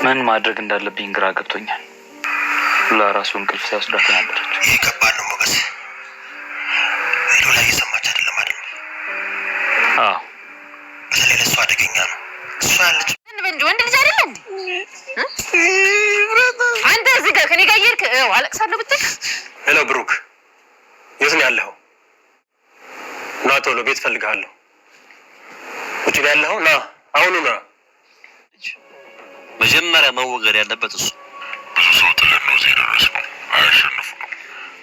ምን ማድረግ እንዳለብኝ ግራ ገብቶኛል። ለራሱ እንቅልፍ ሲያስዳት ነበረች። ከባድ ነው ሞገስ። ሄዶ ላይ እየሰማች አይደለም አይደል? አዎ በተለይ ለእሱ አደገኛ ነው። እሷ ያለች ወንድ ልጅ አይደለ እንዴ? አንተ እዚህ ጋር ከኔ ጋር እየሄድክ አለቅሳለሁ ብትል። ሄሎ ብሩክ፣ የት ነው ያለኸው? ና ቶሎ ቤት ፈልግሃለሁ። ውጭ ላይ ያለኸው? ና አሁኑ ና። መጀመሪያ መወገድ ያለበት እሱ። ብዙ ሰው ጥለን ነው እዚህ የደረስነው። አያሸንፉ ነው።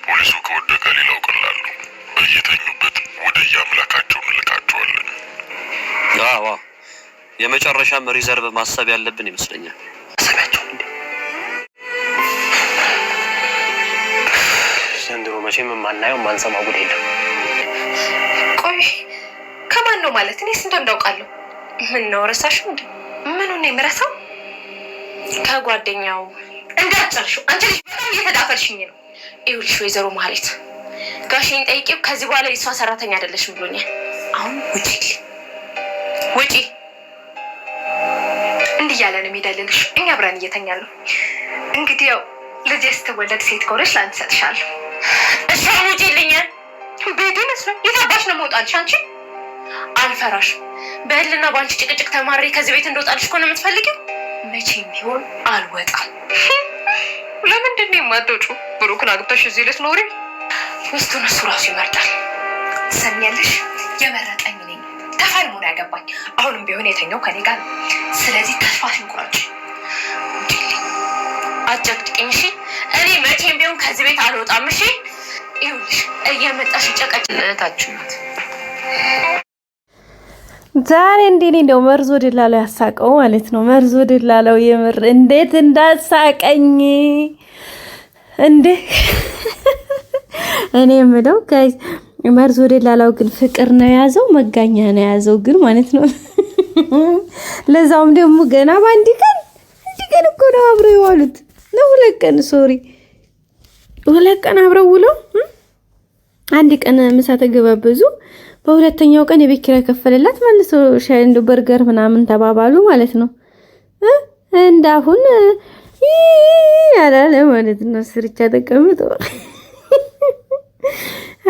ፖሊሱ ከወደቀ ሌላው ቀላል ነው። በየተኙበት ወደ የአምላካቸው እንልካቸዋለን። አዎ የመጨረሻም ሪዘርቭ ማሰብ ያለብን ይመስለኛል። ሰማቸው እንዴ? ዘንድሮ መቼም ማናየው ማንሰማው ጉድ የለም። ቆይ ከማን ነው ማለት? እኔ ስንት እንዳውቃለሁ። ምን ነው ረሳሽው እንዴ? ምኑን ነው የምረሳው? ከጓደኛው እንዳትጨርሺው። አንቺ ልጅ በጣም እየተዳፈልሽኝ ነው። ይኸውልሽ ወይዘሮ ማህሌት ጋሽን ጠይቄው ከዚህ በኋላ የሷ ሰራተኛ አይደለሽም ብሎኛል። አሁን ውጪ ውጪ እንዲያለ ነው የሚደልልሽ። እኛ አብረን እየተኛለሁ። እንግዲህ ያው ልጅ ስትወለድ ሴት ከሆነች ላንተ ሰጥሻለሁ። እሺ ውጪልኝ። ቤቱ መስሎ የታባሽ ነው መውጣልሽ? አንቺ አልፈራሽም። በእልና ባንቺ ጭቅጭቅ ተማሪ ከዚህ ቤት እንደወጣልሽ እኮ ነው የምትፈልጊው። መቼም ቢሆን አልወጣም። ለምንድን ነው የማትወጪው? ብሩክን አግብተሽ እዚህ ልትኖሪ? ሚስቱን እሱ ራሱ ይመርጣል። ትሰሚያለሽ? የመረጠኝ ነኝ። ተፋልሞ ነው ያገባኝ። አሁንም ቢሆን የተኛው ከኔ ጋር ነው። ስለዚህ ተስፋሽን ቁረጪ። አትጨቅጭቅኝ እሺ? እኔ መቼም ቢሆን ከዚህ ቤት አልወጣም እሺ? ይኸውልሽ እየመጣሽ ጨቀጭታችሁ ናት። ዛሬ እንደው መርዞ ደላለው ያሳቀው ማለት ነው። መርዞ ደላለው የምር እንዴት እንዳሳቀኝ እንዴ! እኔ የምለው ጋይስ መርዞ ደላላው ግን ፍቅር ነው የያዘው መጋኛ ነው የያዘው ግን ማለት ነው። ለዛውም ደግሞ ገና በአንድ ቀን እኮ ነው አብረው የዋሉት ነው። ሁለት ቀን ሶሪ፣ ሁለት ቀን አብረው ውለው አንድ ቀን ምሳ ተገባበዙ። በሁለተኛው ቀን የቤት ኪራይ ከፈለላት መልሶ ሻይ እንደ በርገር ምናምን ተባባሉ ማለት ነው። እንዳሁን ያላለ ማለት ነው። ስርቻ ተቀምጦ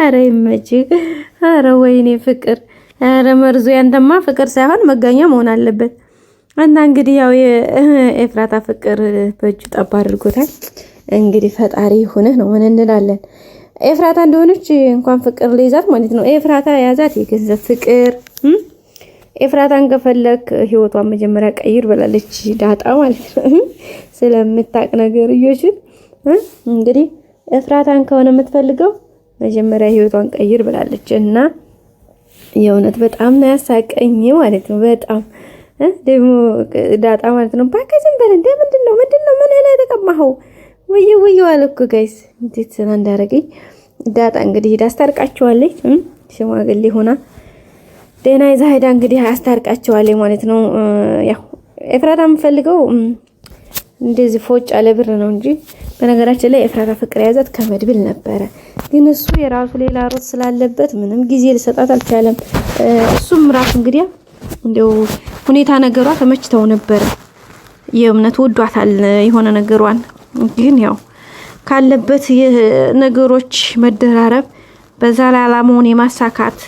አረ ይመጪ፣ አረ ወይኔ ፍቅር፣ አረ መርዞ ያንተማ ፍቅር ሳይሆን መጋኛ መሆን አለበት። እና እንግዲህ ያው የኤፍራታ ፍቅር በእጁ ጠባ አድርጎታል። እንግዲህ ፈጣሪ ይሁንህ ነው ምን እንላለን። ኤፍራታ እንደሆነች እንኳን ፍቅር ለይዛት ማለት ነው። ኤፍራታ ያዛት የገንዘብ ፍቅር። ኤፍራታን ከፈለክ ህይወቷን መጀመሪያ ቀይር ብላለች ዳጣ ማለት ነው። ስለምታቅ ነገር ይዮችን እንግዲህ ኤፍራታን ከሆነ የምትፈልገው መጀመሪያ ህይወቷን ቀይር ብላለች። እና የእውነት በጣም ነው ያሳቀኝ ማለት ነው። በጣም ደግሞ ዳጣ ማለት ነው ባከዘን በለ እንደ ምንድነው ምን ላይ ተቀማኸው ወይ አለኩ ጋይስ እንዴት እንዳረገኝ። ዳጣ እንግዲህ ሄዳ አስታርቃቸዋለች። ሽማግሌ ሆና ደህና ይዛ ሄዳ እንግዲህ አስታርቃቸዋለች ማለት ነው። ያው ኤፍራታ የምፈልገው እንደዚህ ፎጭ አለ ብር ነው እንጂ በነገራችን ላይ ኤፍራታ ፍቅር ያዛት ከመድብል ነበረ። ግን እሱ የራሱ ሌላ ሮት ስላለበት ምንም ጊዜ ሊሰጣት አልቻለም። እሱም ራሱ እንግዲህ እንደው ሁኔታ ነገሯ ተመችተው ነበር። የእምነት ወዷታል የሆነ ነገሯን። ግን ያው ካለበት የነገሮች መደራረብ በዛ ላይ አላማውን የማሳካት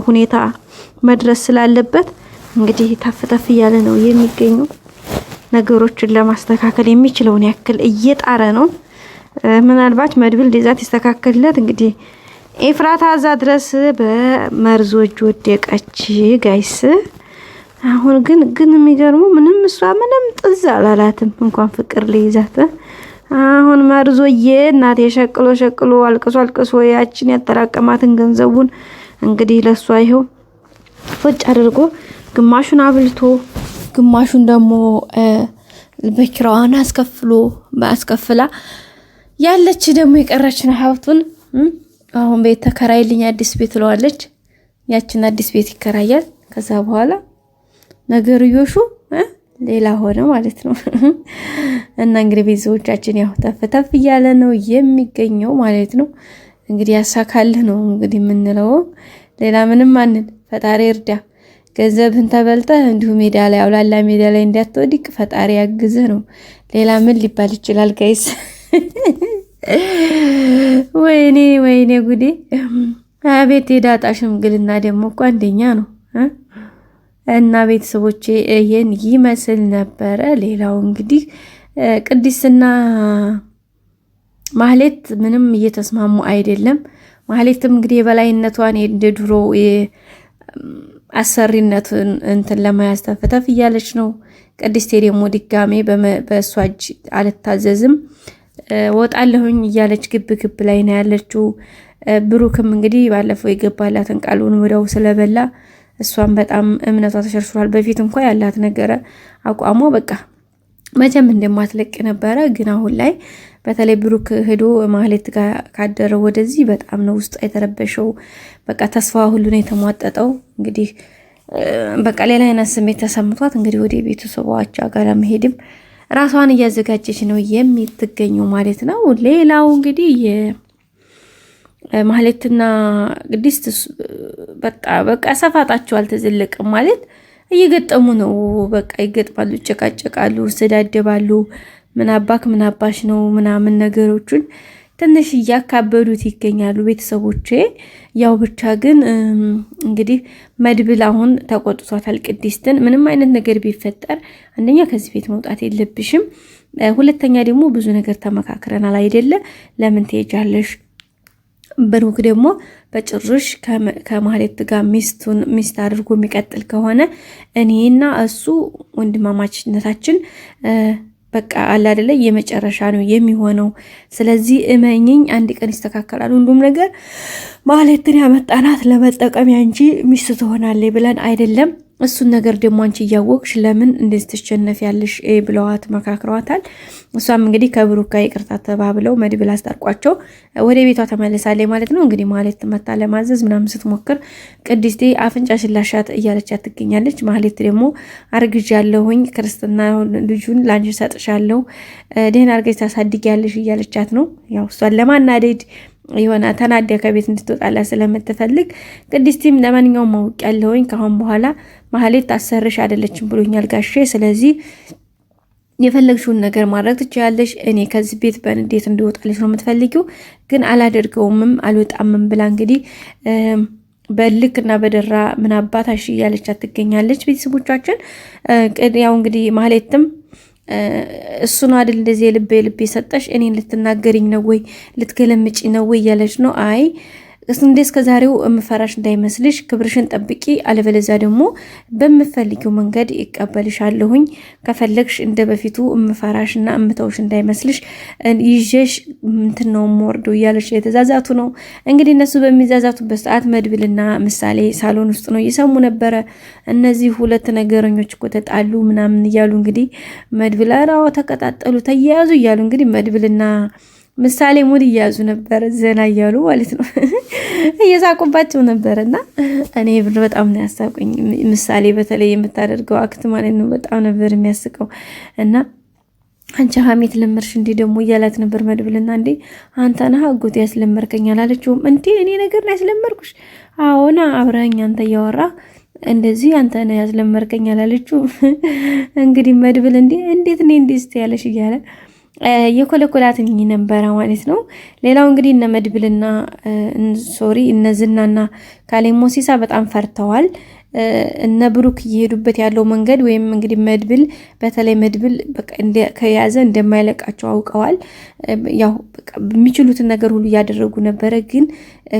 ሁኔታ መድረስ ስላለበት እንግዲህ ተፍተፍ እያለ ነው የሚገኘው። ነገሮችን ለማስተካከል የሚችለውን ያክል እየጣረ ነው። ምናልባት መድብል ዲዛት ይስተካከልለት እንግዲህ ኤፍራታ ዛ ድረስ በመርዞች ወደቀች ጋይስ። አሁን ግን የሚገርመው ምንም እሷ ምንም ጥዝ አላላትም እንኳን ፍቅር ለይዛት። አሁን መርዞዬ እናቴ ሸቅሎ አልቅሶ ያችን ያጠራቀማትን ገንዘቡን እንግዲህ ለሷ ይሄው ወጭ አድርጎ ግማሹን አብልቶ ግማሹን ደግሞ በኪራዋን አስከፍላ ያለች ደግሞ የቀረችን ሀብቱን አሁን ቤት ተከራይልኝ አዲስ ቤት ለዋለች። ያችን አዲስ ቤት ይከራያል። ከዛ በኋላ ነገርዮሹ ሌላ ሆነ ማለት ነው። እና እንግዲህ ቤተሰቦቻችን ያው ተፈተፍ እያለ ነው የሚገኘው ማለት ነው። እንግዲህ ያሳካልህ ነው እንግዲህ የምንለው ሌላ ምንም ማንን ፈጣሪ እርዳ። ገንዘብህን ተበልተህ እንዲሁ ሜዳ ላይ አውላላ ሜዳ ላይ እንዳትወድቅ ፈጣሪ ያግዝህ ነው። ሌላ ምን ሊባል ይችላል ጋይስ? ወይኔ ጉዴ! አቤት የዳጣ ሽምግልና ደግሞ እኮ አንደኛ ነው። እና ቤተሰቦቼ ይሄን ይመስል ነበረ። ሌላው እንግዲህ ቅድስትና ማህሌት ምንም እየተስማሙ አይደለም። ማህሌትም እንግዲህ የበላይነቷን እንደ ድሮ አሰሪነቱን እንትን ለመያዝ ተፍተፍ እያለች ነው። ቅድስቴ ደግሞ ድጋሜ በእሷ እጅ አልታዘዝም ወጣለሁኝ እያለች ግብ ላይ ነው ያለችው። ብሩክም እንግዲህ ባለፈው የገባላትን ቃሉን ወዲያው ስለበላ እሷም በጣም እምነቷ ተሸርሽሯል። በፊት እንኳ ያላት ነገረ አቋሟ በቃ መቼም እንደማትለቅ ነበረ። ግን አሁን ላይ በተለይ ብሩክ ሄዶ ማህሌት ጋር ካደረ ወደዚህ በጣም ነው ውስጧ የተረበሸው። በቃ ተስፋዋ ሁሉ ነው የተሟጠጠው። እንግዲህ በቃ ሌላ አይነት ስሜት ተሰምቷት እንግዲህ ወደ ቤተሰቦቿ ጋር ለመሄድም ራሷን እያዘጋጀች ነው የምትገኘው ማለት ነው። ሌላው እንግዲህ ማህሌትና ቅድስት በቃ ሰፋጣቸው አልተዘለቀም ማለት እየገጠሙ ነው። በቃ ይገጥማሉ፣ ይጨቃጨቃሉ፣ ይሰዳደባሉ። ምን አባሽ ነው ምናምን ነገሮችን ትንሽ እያካበዱት ይገኛሉ ቤተሰቦቼ። ያው ብቻ ግን እንግዲህ መድብል አሁን ተቆጥቷታል ቅድስትን። ምንም አይነት ነገር ቢፈጠር አንደኛ ከዚህ ቤት መውጣት የለብሽም፣ ሁለተኛ ደግሞ ብዙ ነገር ተመካክረናል አይደለ? ለምን ትሄጃለሽ? ብሩክ ደግሞ በጭርሽ ከማህሌት ጋር ሚስት አድርጎ የሚቀጥል ከሆነ እኔና እሱ ወንድማማችነታችን በቃ አለ አይደለ የመጨረሻ ነው የሚሆነው። ስለዚህ እመኝኝ አንድ ቀን ይስተካከላል ሁሉም ነገር። ማህሌትን ያመጣናት ለመጠቀሚያ እንጂ ሚስት ትሆናለች ብለን አይደለም። እሱን ነገር ደግሞ አንቺ እያወቅሽ ለምን እንደዚህ ትሸነፊያለሽ ብለዋት መካክረዋታል። እሷም እንግዲህ ከብሩክ ጋር ይቅርታ ተባብለው መድብል አስታርቋቸው ወደ ቤቷ ተመለሳለች ማለት ነው። እንግዲህ ማህሌት መታ ለማዘዝ ምናምን ስትሞክር ቅድስቴ አፍንጫሽን ላሻት እያለቻት ትገኛለች። ማህሌት ደግሞ አርግዣለሁኝ፣ ክርስትና ልጁን ላንቺ ሰጥሻለሁ፣ ደህና አርገሽ ታሳድጊያለሽ እያለቻት ነው። ያው እሷን ለማናደድ የሆነ ተናዲያ ከቤት እንድትወጣላ ስለምትፈልግ ቅድስቲም ለማንኛውም ማውቅ ያለውኝ ካሁን በኋላ ማህሌት አሰርሽ አይደለችም ብሎኛል ጋሼ፣ ስለዚህ የፈለግሽውን ነገር ማድረግ ትችያለሽ። እኔ ከዚህ ቤት በንዴት እንዲወጣልሽ ነው የምትፈልጊው፣ ግን አላደርገውምም አልወጣምም ብላ እንግዲህ በልክና በደራ ምን አባታሽ እያለቻት ትገኛለች። ቤተሰቦቻችን ያው እንግዲህ ማህሌትም እሱ ነው አይደል እንደዚህ የልብ የሰጠሽ እኔን ልትናገሪኝ ነው ወይ ልትገለምጪ ነው ወይ እያለች ነው። አይ እስከ ዛሬው እምፈራሽ እንዳይመስልሽ፣ ክብርሽን ጠብቂ፣ አለበለዚያ ደግሞ በምፈልጊው መንገድ ይቀበልሻለሁኝ። ከፈለግሽ እንደ በፊቱ እምፈራሽና እምተውሽ እንዳይመስልሽ፣ ይዤሽ እንትን ነው የምወርዱ እያለች የተዛዛቱ ነው። እንግዲህ እነሱ በሚዛዛቱበት ሰዓት መድብልና ምሳሌ ሳሎን ውስጥ ነው እየሰሙ ነበረ። እነዚህ ሁለት ነገረኞች እኮ ተጣሉ ምናምን እያሉ እንግዲህ መድብል አራው ተቀጣጠሉ ተያያዙ እያሉ እንግዲህ መድብልና ምሳሌ ሙድ እያያዙ ነበር፣ ዘና እያሉ ማለት ነው እየሳቁባቸው ነበር። እና እኔ በጣም ነው ያሳቁኝ። ምሳሌ በተለይ የምታደርገው አክት ማለት ነው በጣም ነበር የሚያስቀው። እና አንቺ ሀሜት ለመርሽ እንዴ ደግሞ እያላት ነበር መድብልና፣ እንዴ አንተ ነህ አጎቴ ያስለመርከኝ አላለችውም? እንዴ እኔ ነገር ነው ያስለመርኩሽ? አዎና አብረኸኝ አንተ እያወራ እንደዚህ አንተ ነህ ያስለመርከኝ አላለችውም? እንግዲህ መድብል እንዴት እኔ እንዴት ያለሽ እያለ የኮለኮላትን ነበረ ማለት ነው። ሌላው እንግዲህ እነ መድብልና እነ ዝናና ካሌብ ሞሲሳ በጣም ፈርተዋል። እነ ብሩክ እየሄዱበት ያለው መንገድ ወይም እንግዲህ በተለይ መድብል ከያዘ እንደማይለቃቸው አውቀዋል። ያው የሚችሉትን ነገር ሁሉ እያደረጉ ነበረ፣ ግን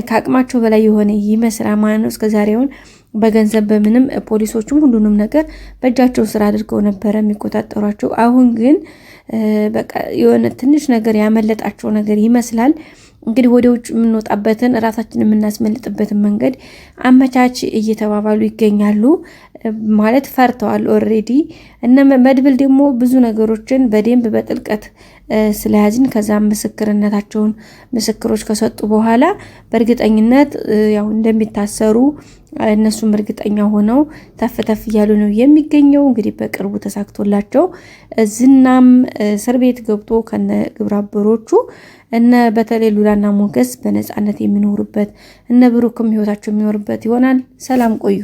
ከአቅማቸው በላይ የሆነ ይመስላል ማለት ነው። እስከዛሬውን በገንዘብ በምንም ፖሊሶቹም ሁሉንም ነገር በእጃቸው ስራ አድርገው ነበረ የሚቆጣጠሯቸው። አሁን ግን በቃ የሆነ ትንሽ ነገር ያመለጣቸው ነገር ይመስላል። እንግዲህ ወደ ውጭ የምንወጣበትን ራሳችን የምናስመልጥበትን መንገድ አመቻች እየተባባሉ ይገኛሉ። ማለት ፈርተዋል ኦልሬዲ። እነ መድብል ደግሞ ብዙ ነገሮችን በደንብ በጥልቀት ስለያዝን ከዛ ምስክሮች ከሰጡ በኋላ በእርግጠኝነት ያው እንደሚታሰሩ እነሱም እርግጠኛ ሆነው ተፍ እያሉ ነው የሚገኘው። እንግዲህ በቅርቡ ተሳክቶላቸው ዝናም እስር ቤት ገብቶ ከነ ግብረ አበሮቹ እነ በተለይ ሉላና ሞገስ በነፃነት የሚኖሩበት እነ ብሩክም ህይወታቸው የሚኖርበት ይሆናል። ሰላም ቆዩ።